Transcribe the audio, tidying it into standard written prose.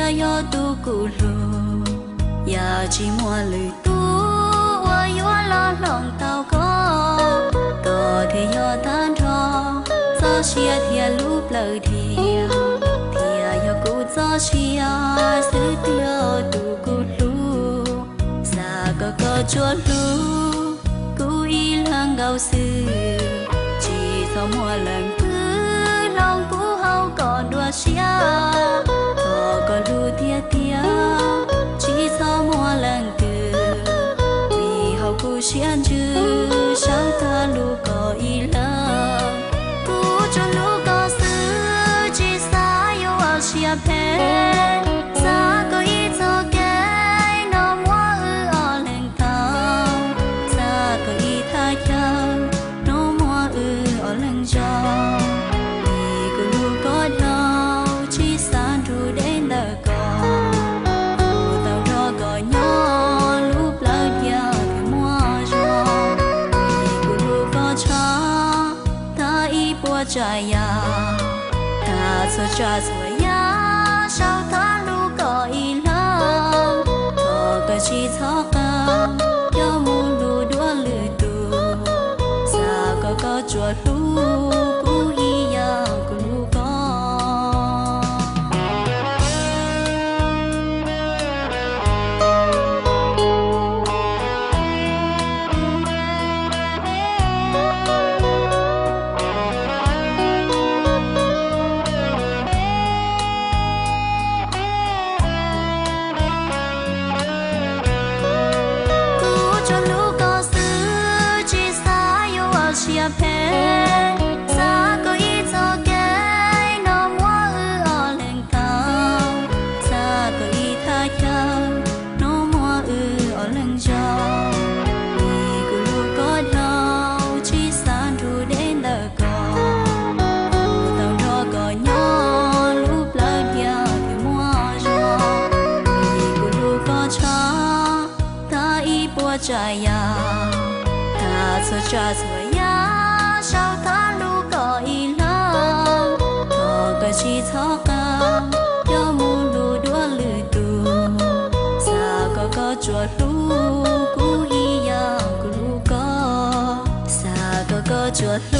yo tu cụ lu ya chỉ mua lười tu yo lo lòng tao có thì yo tan cho cho chia thì lúc lời thì yo cụ cho chia sự tiêu tu cụ lu xa có chúa lu cụ y lang gạo sư chỉ sau mua lần lòng cũ hậu còn đua xia thọ có lu tia chỉ sau mua lần từ vì hậu cũ xiên chữ sao ta lu có ý lơ cũ cho lu có xứ chỉ xa yêu ở xia phê xa có ý cho cái nó mua ở lên tao xa có ý thay chân nó mua ở lên gió Jaya, ta so cha so ya, sao ta lu có ý lắm, thọ cái chi thọ ca, yo mu lu đua lư tu, sa có chúa lu, cu hi ya cu lu có. Jaya, ta so cha so ya, sao ta lu có ý lắm, thọ cái chi thọ ca, yo mu lu đua lư tu, sa có chúa lu, cu hi ya cu lu có, sa có chúa lu.